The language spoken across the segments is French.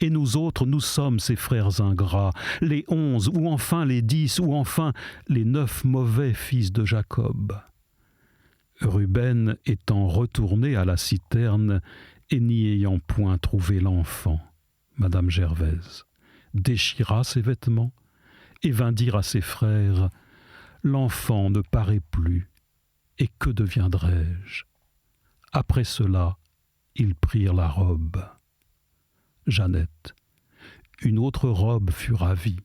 Et nous autres, nous sommes ces frères ingrats, les 11, ou enfin les 10, ou enfin les 9 mauvais fils de Jacob. » Ruben étant retourné à la citerne et n'y ayant point trouvé l'enfant, Madame Gervaise déchira ses vêtements et vint dire à ses frères : « L'enfant ne paraît plus, et que deviendrai-je » Après cela, ils prirent la robe. Jeannette. Une autre robe fut ravie.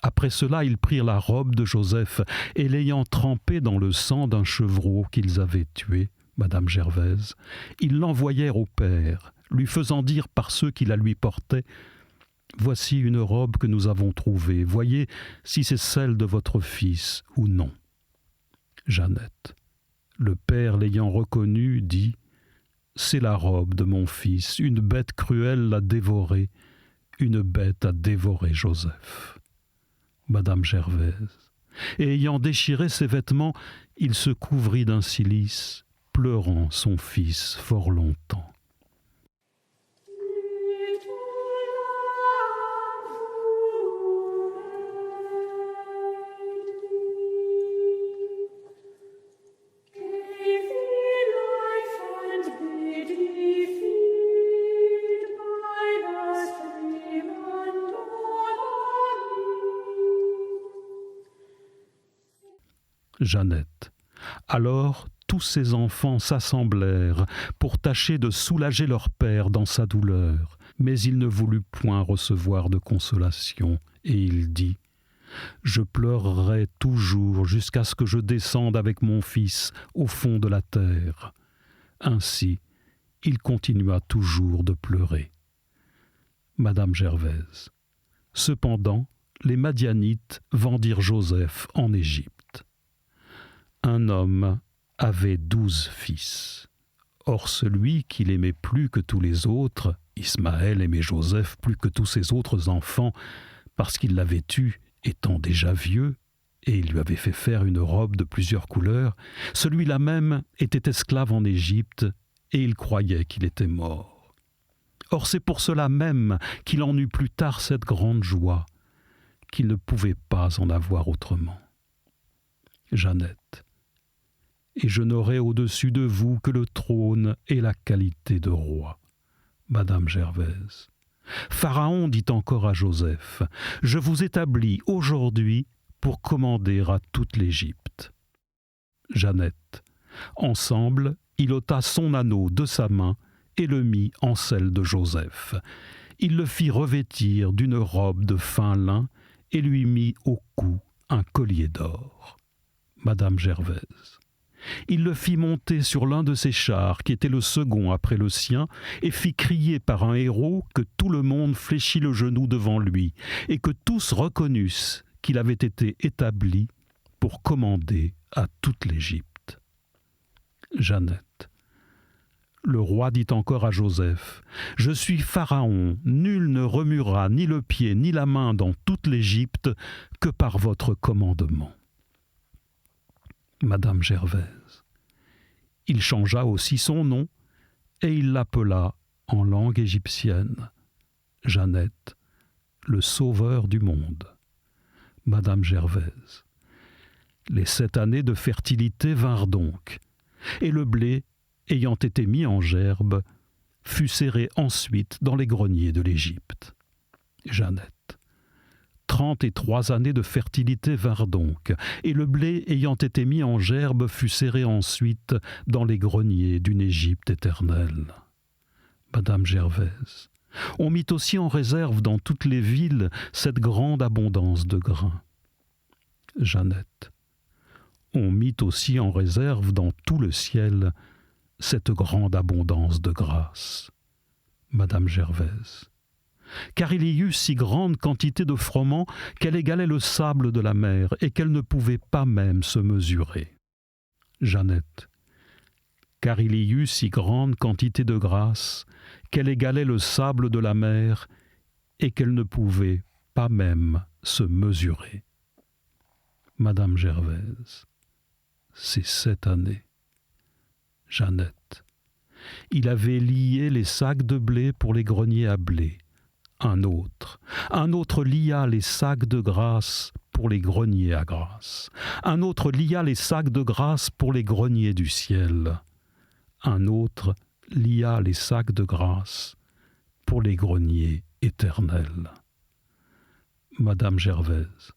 Après cela, ils prirent la robe de Joseph, et l'ayant trempée dans le sang d'un chevreau qu'ils avaient tué, Madame Gervaise, ils l'envoyèrent au père, lui faisant dire par ceux qui la lui portaient : « Voici une robe que nous avons trouvée, voyez si c'est celle de votre fils ou non. » Jeannette. Le père l'ayant reconnue, dit : « C'est la robe de mon fils, une bête cruelle l'a dévorée, une bête a dévoré Joseph. » Madame Gervaise. Et ayant déchiré ses vêtements, il se couvrit d'un cilice, pleurant son fils fort longtemps. Jeannette. Alors tous ses enfants s'assemblèrent pour tâcher de soulager leur père dans sa douleur, mais il ne voulut point recevoir de consolation, et il dit : « Je pleurerai toujours jusqu'à ce que je descende avec mon fils au fond de la terre. » Ainsi, il continua toujours de pleurer. Madame Gervaise. Cependant, les Madianites vendirent Joseph en Égypte. Un homme avait 12 fils. Or celui qu'il aimait plus que tous les autres, Ismaël aimait Joseph plus que tous ses autres enfants, parce qu'il l'avait eu étant déjà vieux, et il lui avait fait faire une robe de plusieurs couleurs. Celui-là même était esclave en Égypte, et il croyait qu'il était mort. Or c'est pour cela même qu'il en eut plus tard cette grande joie, qu'il ne pouvait pas en avoir autrement. Jeannette. Et je n'aurai au-dessus de vous que le trône et la qualité de roi. Madame Gervaise. Pharaon dit encore à Joseph : « Je vous établis aujourd'hui pour commander à toute l'Égypte. » Jeannette. Ensemble, il ôta son anneau de sa main et le mit en celle de Joseph. Il le fit revêtir d'une robe de fin lin et lui mit au cou un collier d'or. Madame Gervaise. Il le fit monter sur l'un de ses chars, qui était le second après le sien, et fit crier par un héraut que tout le monde fléchit le genou devant lui, et que tous reconnussent qu'il avait été établi pour commander à toute l'Égypte. Jeannette. Le roi dit encore à Joseph : « Je suis Pharaon, nul ne remuera ni le pied ni la main dans toute l'Égypte que par votre commandement. » Madame Gervaise. Il changea aussi son nom, et il l'appela en langue égyptienne Jeannette, le sauveur du monde. Madame Gervaise. Les 7 années de fertilité vinrent donc, et le blé, ayant été mis en gerbe, fut serré ensuite dans les greniers de l'Égypte. Jeannette. 33 années de fertilité vinrent donc, et le blé ayant été mis en gerbe fut serré ensuite dans les greniers d'une Égypte éternelle. Madame Gervaise. On mit aussi en réserve dans toutes les villes cette grande abondance de grains. Jeannette. On mit aussi en réserve dans tout le ciel cette grande abondance de grâce. Madame Gervaise. Car il y eut si grande quantité de froment qu'elle égalait le sable de la mer et qu'elle ne pouvait pas même se mesurer. Jeannette. Car il y eut si grande quantité de grâce qu'elle égalait le sable de la mer et qu'elle ne pouvait pas même se mesurer. Madame Gervaise. Ces 7 années. Jeannette. Il avait lié les sacs de blé pour les greniers à blé. Un autre lia les sacs de grâce pour les greniers à grâce. Un autre lia les sacs de grâce pour les greniers du ciel. Un autre lia les sacs de grâce pour les greniers éternels. Madame Gervaise,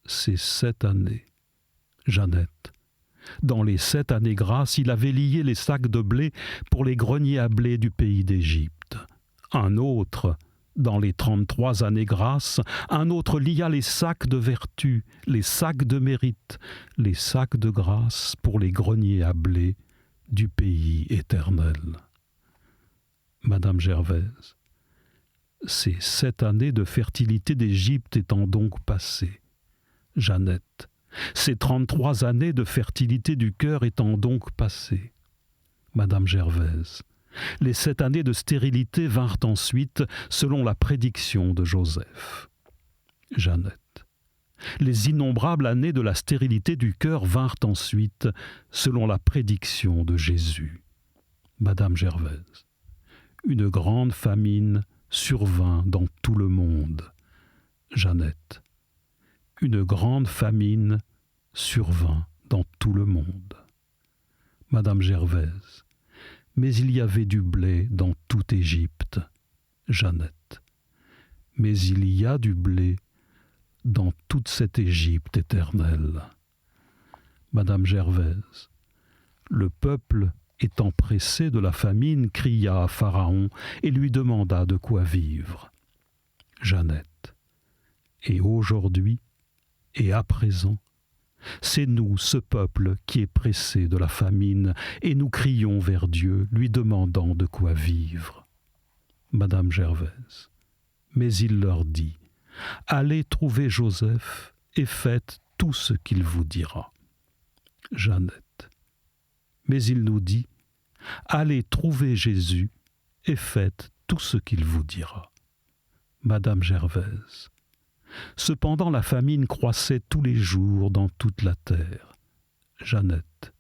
ces 7 années, Jeannette, dans les 7 années grâce, il avait lié les sacs de blé pour les greniers à blé du pays d'Égypte. Un autre, dans les 33 années grâce, un autre lia les sacs de vertu, les sacs de mérite, les sacs de grâce pour les greniers à blé du pays éternel. Madame Gervaise, ces 7 années de fertilité d'Égypte étant donc passées, Jeannette, ces 33 années de fertilité du cœur étant donc passées, Madame Gervaise, les 7 années de stérilité vinrent ensuite selon la prédiction de Joseph. Jeannette, les innombrables années de la stérilité du cœur vinrent ensuite selon la prédiction de Jésus. Madame Gervaise, une grande famine survint dans tout le monde. Jeannette, une grande famine survint dans tout le monde. Madame Gervaise, mais il y avait du blé dans toute Égypte. Jeannette, mais il y a du blé dans toute cette Égypte éternelle. Madame Gervaise, le peuple étant pressé de la famine, cria à Pharaon et lui demanda de quoi vivre. Jeannette, et aujourd'hui et à présent, c'est nous, ce peuple, qui est pressé de la famine, et nous crions vers Dieu, lui demandant de quoi vivre. Madame Gervaise, mais il leur dit, « Allez trouver Joseph et faites tout ce qu'il vous dira. » Jeannette, mais il nous dit, « Allez trouver Jésus et faites tout ce qu'il vous dira. » Madame Gervaise, cependant la famine croissait tous les jours dans toute la terre. Jeannette,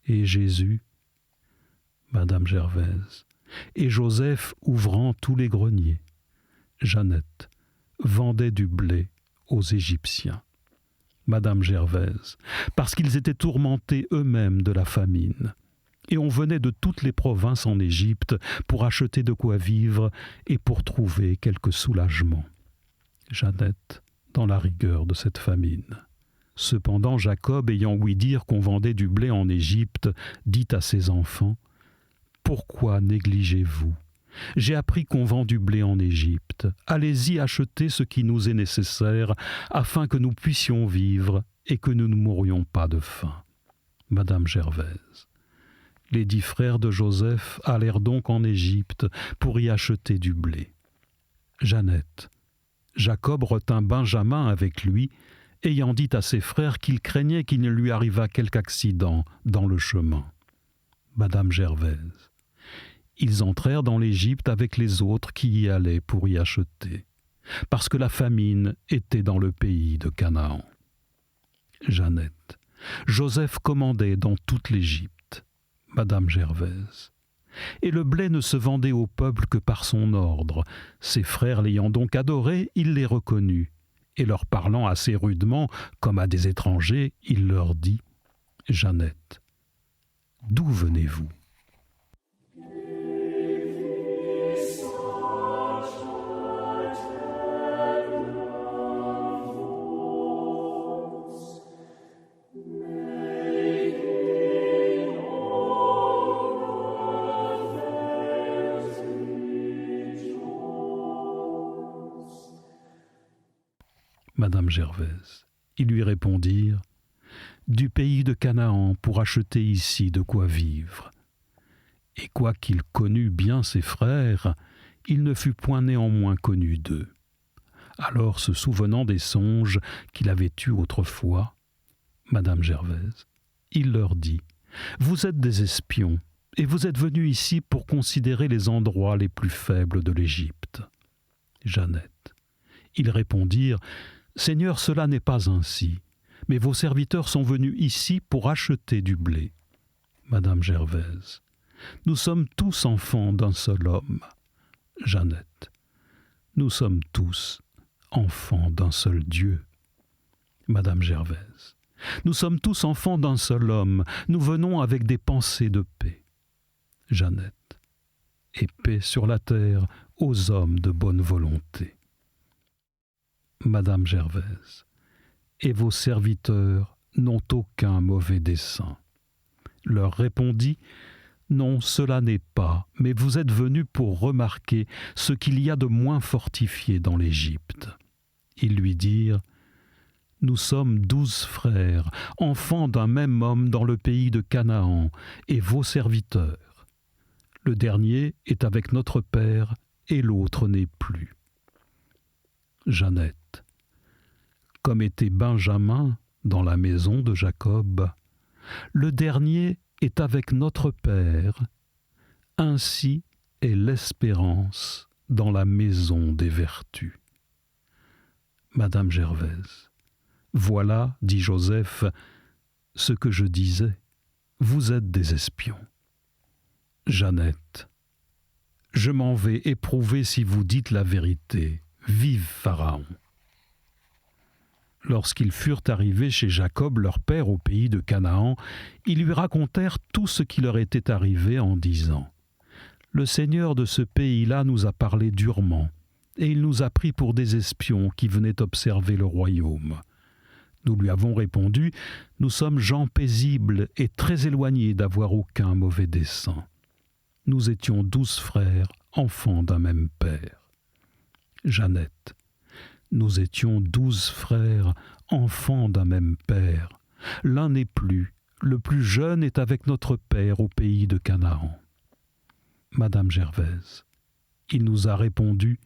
et Jésus, Madame Gervaise, et Joseph ouvrant tous les greniers. Jeannette vendait du blé aux Égyptiens. Madame Gervaise, parce qu'ils étaient tourmentés eux-mêmes de la famine. Et on venait de toutes les provinces en Égypte pour acheter de quoi vivre et pour trouver quelque soulagement. Jeannette, dans la rigueur de cette famine. Cependant, Jacob, ayant ouï dire qu'on vendait du blé en Égypte, dit à ses enfants, « Pourquoi négligez-vous ? J'ai appris qu'on vend du blé en Égypte. Allez-y acheter ce qui nous est nécessaire, afin que nous puissions vivre et que nous ne mourions pas de faim. » Madame Gervaise. Les 10 frères de Joseph allèrent donc en Égypte pour y acheter du blé. Jeannette. Jacob retint Benjamin avec lui, ayant dit à ses frères qu'il craignait qu'il ne lui arrivât quelque accident dans le chemin. Madame Gervaise. Ils entrèrent dans l'Égypte avec les autres qui y allaient pour y acheter, parce que la famine était dans le pays de Canaan. Jeannette. Joseph commandait dans toute l'Égypte. Madame Gervaise. Et le blé ne se vendait au peuple que par son ordre. Ses frères l'ayant donc adoré, il les reconnut. Et leur parlant assez rudement, comme à des étrangers, il leur dit, « Jeannette, d'où venez-vous » Madame Gervaise. Ils lui répondirent, « Du pays de Canaan pour acheter ici de quoi vivre. » Et quoiqu'il connût bien ses frères, il ne fut point néanmoins connu d'eux. Alors, se souvenant des songes qu'il avait eus autrefois, Madame Gervaise, il leur dit, « Vous êtes des espions, et vous êtes venus ici pour considérer les endroits les plus faibles de l'Égypte. » Jeannette. Ils répondirent, « Seigneur, cela n'est pas ainsi, mais vos serviteurs sont venus ici pour acheter du blé. » Madame Gervaise. Nous sommes tous enfants d'un seul homme. Jeannette. nous sommes tous enfants d'un seul Dieu. Madame Gervaise, nous sommes tous enfants d'un seul homme, nous venons avec des pensées de paix. Jeannette, et paix sur la terre aux hommes de bonne volonté. Madame Gervaise, et vos serviteurs n'ont aucun mauvais dessein. Leur répondit: non, cela n'est pas, mais vous êtes venus pour remarquer ce qu'il y a de moins fortifié dans l'Égypte. Ils lui dirent: nous sommes 12 frères, enfants d'un même homme dans le pays de Canaan, et vos serviteurs. Le dernier est avec notre père, et l'autre n'est plus. Jeannette, comme était Benjamin dans la maison de Jacob, le dernier est avec notre père, ainsi est l'espérance dans la maison des vertus. Madame Gervaise, voilà, dit Joseph, ce que je disais, vous êtes des espions. Jeannette, je m'en vais éprouver si vous dites la vérité. Vive Pharaon! Lorsqu'ils furent arrivés chez Jacob, leur père, au pays de Canaan, ils lui racontèrent tout ce qui leur était arrivé en disant: le Seigneur de ce pays-là nous a parlé durement, et il nous a pris pour des espions qui venaient observer le royaume. Nous lui avons répondu: nous sommes gens paisibles et très éloignés d'avoir aucun mauvais dessein. Nous étions 12 frères, enfants d'un même père. Jeannette, nous étions 12 frères, enfants d'un même père. L'un n'est plus, le plus jeune est avec notre père au pays de Canaan. Madame Gervaise, il nous a répondu: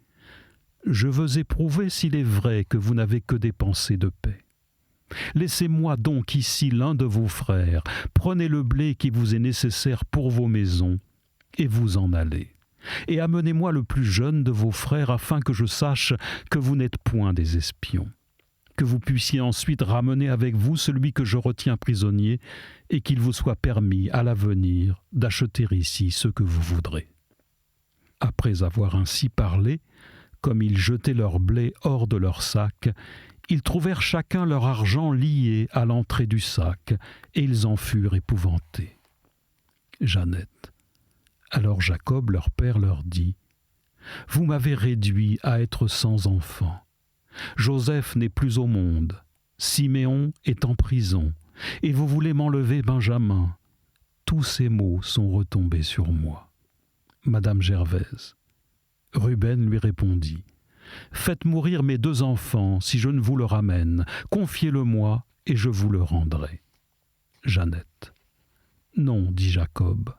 je veux éprouver s'il est vrai que vous n'avez que des pensées de paix. Laissez-moi donc ici l'un de vos frères, prenez le blé qui vous est nécessaire pour vos maisons, et vous en allez. Et amenez-moi le plus jeune de vos frères, afin que je sache que vous n'êtes point des espions, que vous puissiez ensuite ramener avec vous celui que je retiens prisonnier, et qu'il vous soit permis à l'avenir d'acheter ici ce que vous voudrez. Après avoir ainsi parlé, comme ils jetaient leur blé hors de leur sac, ils trouvèrent chacun leur argent lié à l'entrée du sac, et ils en furent épouvantés. Jeannette. Alors Jacob, leur père, leur dit: vous m'avez réduit à être sans enfant. Joseph n'est plus au monde, Siméon est en prison, et vous voulez m'enlever Benjamin. Tous ces mots sont retombés sur moi. Madame Gervaise. Ruben lui répondit: faites mourir mes 2 enfants si je ne vous le ramène. Confiez-le-moi et je vous le rendrai. Jeannette. Non, dit Jacob,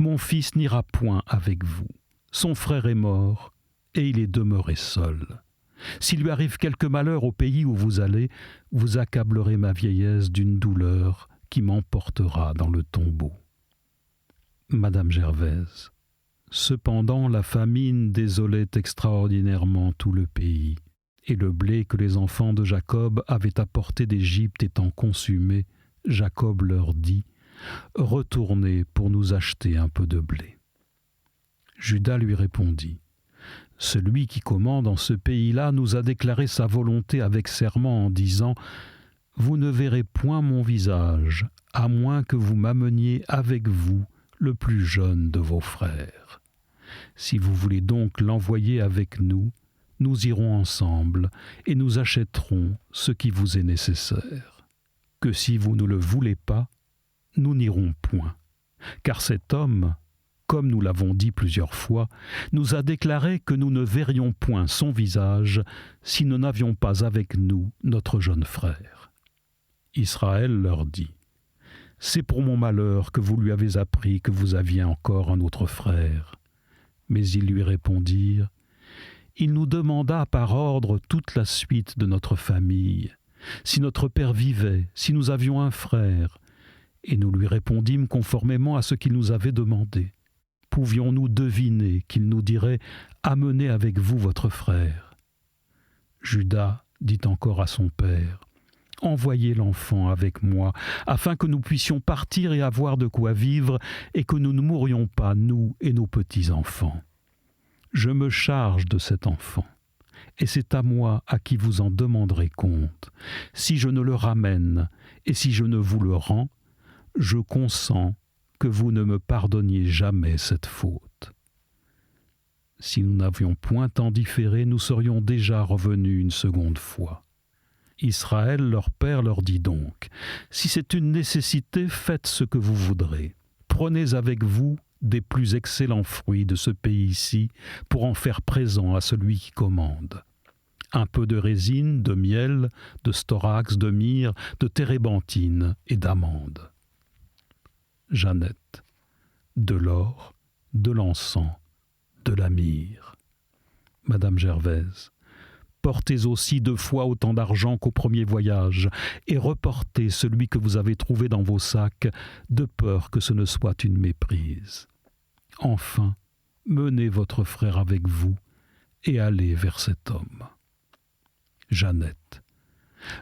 mon fils n'ira point avec vous. Son frère est mort et il est demeuré seul. S'il lui arrive quelque malheur au pays où vous allez, vous accablerez ma vieillesse d'une douleur qui m'emportera dans le tombeau. Madame Gervaise. Cependant, la famine désolait extraordinairement tout le pays, et le blé que les enfants de Jacob avaient apporté d'Égypte étant consumé, Jacob leur dit: retournez pour nous acheter un peu de blé. Judas lui répondit: celui qui commande en ce pays-là nous a déclaré sa volonté avec serment en disant: vous ne verrez point mon visage, à moins que vous m'ameniez avec vous le plus jeune de vos frères. Si vous voulez donc l'envoyer avec nous, nous irons ensemble et nous achèterons ce qui vous est nécessaire. Que si vous ne le voulez pas, nous n'irons point, car cet homme, comme nous l'avons dit plusieurs fois, nous a déclaré que nous ne verrions point son visage si nous n'avions pas avec nous notre jeune frère. Israël leur dit: c'est pour mon malheur que vous lui avez appris que vous aviez encore un autre frère. Mais ils lui répondirent: il nous demanda par ordre toute la suite de notre famille, si notre père vivait, si nous avions un frère, et nous lui répondîmes conformément à ce qu'il nous avait demandé. Pouvions-nous deviner qu'il nous dirait: amenez avec vous votre frère? Judas dit encore à son père: envoyez l'enfant avec moi, afin que nous puissions partir et avoir de quoi vivre, et que nous ne mourions pas, nous et nos petits-enfants. Je me charge de cet enfant. et c'est à moi à qui vous en demanderez compte. Si je ne le ramène, et si je ne vous le rends, je consens que vous ne me pardonniez jamais cette faute. » Si nous n'avions point tant différé, nous serions déjà revenus une seconde fois. Israël, leur père, leur dit donc, « Si c'est une nécessité, faites ce que vous voudrez. Prenez avec vous des plus excellents fruits de ce pays-ci pour en faire présent à celui qui commande. Un peu de résine, de miel, de storax, de myrrhe, de térébenthine et d'amandes. » Jeannette, de l'or, de l'encens, de la myrrhe. Madame Gervaise, portez aussi 2 fois autant d'argent qu'au premier voyage, et reportez celui que vous avez trouvé dans vos sacs, de peur que ce ne soit une méprise. Enfin, menez votre frère avec vous, et allez vers cet homme. Jeannette,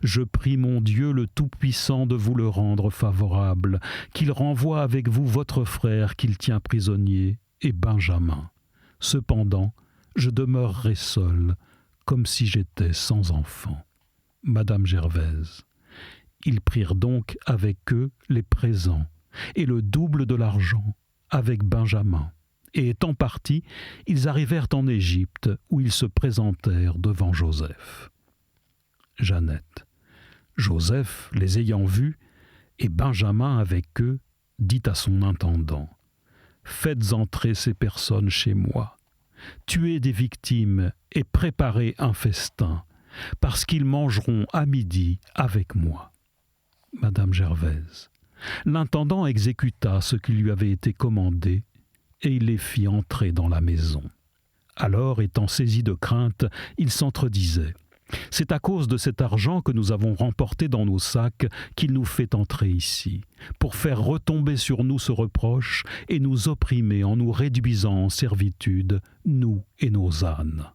je prie mon Dieu le Tout-Puissant de vous le rendre favorable, qu'il renvoie avec vous votre frère qu'il tient prisonnier, et Benjamin. Cependant, je demeurerai seul, comme si j'étais sans enfant. Madame Gervaise. Ils prirent donc avec eux les présents, et le double de l'argent, avec Benjamin. Et étant partis, ils arrivèrent en Égypte, où ils se présentèrent devant Joseph. Jeannette. Joseph, les ayant vus, et Benjamin avec eux, dit à son intendant, « Faites entrer ces personnes chez moi. Tuez des victimes et préparez un festin, parce qu'ils mangeront à midi avec moi. » Madame Gervaise. L'intendant exécuta ce qui lui avait été commandé, et il les fit entrer dans la maison. Alors, étant saisi de crainte, il s'entre-disait. « C'est à cause de cet argent que nous avons remporté dans nos sacs qu'il nous fait entrer ici, pour faire retomber sur nous ce reproche et nous opprimer en nous réduisant en servitude, nous et nos ânes. »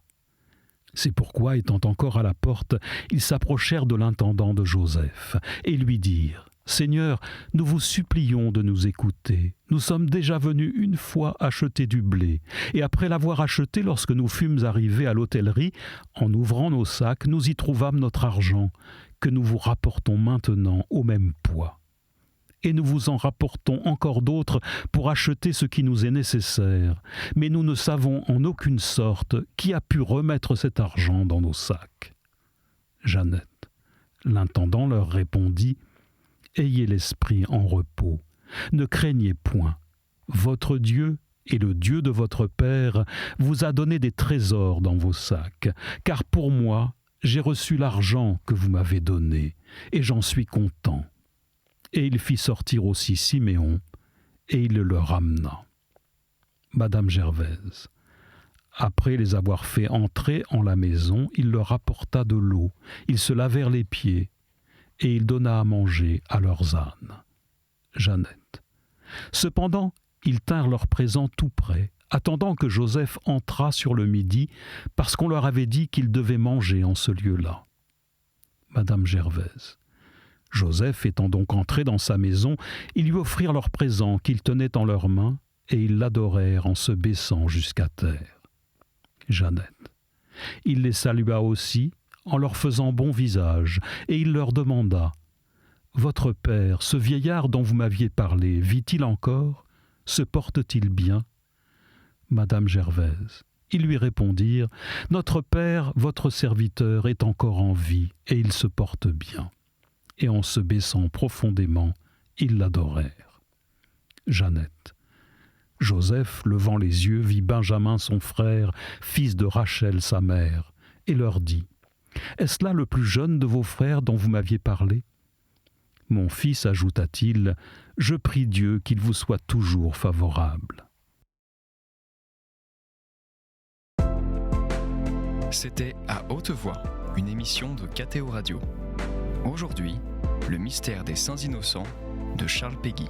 C'est pourquoi, étant encore à la porte, ils s'approchèrent de l'intendant de Joseph et lui dirent « Seigneur, nous vous supplions de nous écouter. Nous sommes déjà venus une fois acheter du blé, et après l'avoir acheté, lorsque nous fûmes arrivés à l'hôtellerie, en ouvrant nos sacs, nous y trouvâmes notre argent, que nous vous rapportons maintenant au même poids. Et nous vous en rapportons encore d'autres pour acheter ce qui nous est nécessaire, mais nous ne savons en aucune sorte qui a pu remettre cet argent dans nos sacs. » Jeannette. L'intendant leur répondit « Ayez l'esprit en repos, ne craignez point. Votre Dieu et le Dieu de votre Père vous a donné des trésors dans vos sacs, car pour moi, j'ai reçu l'argent que vous m'avez donné, et j'en suis content. » Et il fit sortir aussi Siméon, et il le leur ramena. Madame Gervaise. Après les avoir fait entrer en la maison, il leur apporta de l'eau, ils se lavèrent les pieds, et il donna à manger à leurs ânes. Jeannette. Cependant, ils tinrent leurs présents tout prêts, attendant que Joseph entrât sur le midi, parce qu'on leur avait dit qu'ils devaient manger en ce lieu-là. Madame Gervaise. Joseph étant donc entré dans sa maison, ils lui offrirent leurs présents qu'ils tenaient en leurs mains, et ils l'adorèrent en se baissant jusqu'à terre. Jeannette. Il les salua aussi, en leur faisant bon visage, et il leur demanda « Votre père, ce vieillard dont vous m'aviez parlé, vit-il encore? Se porte-t-il bien ?» Madame Gervaise. Ils lui répondirent « Notre père, votre serviteur, est encore en vie, et il se porte bien. » Et en se baissant profondément, ils l'adorèrent. Jeannette. Joseph, levant les yeux, vit Benjamin son frère, fils de Rachel sa mère, et leur dit « Est-ce là le plus jeune de vos frères dont vous m'aviez parlé ? Mon fils, ajouta-t-il, je prie Dieu qu'il vous soit toujours favorable. » C'était À haute voix, une émission de KTO Radio. Aujourd'hui, le mystère des Saints Innocents de Charles Péguy.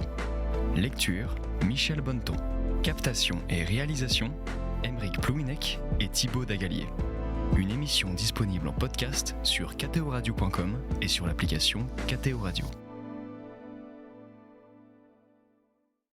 Lecture, Michel Bonneton. Captation et réalisation, Aymeric Plouinec et Thibaut Dagalier. Une émission disponible en podcast sur ktoradio.com et sur l'application KTO Radio.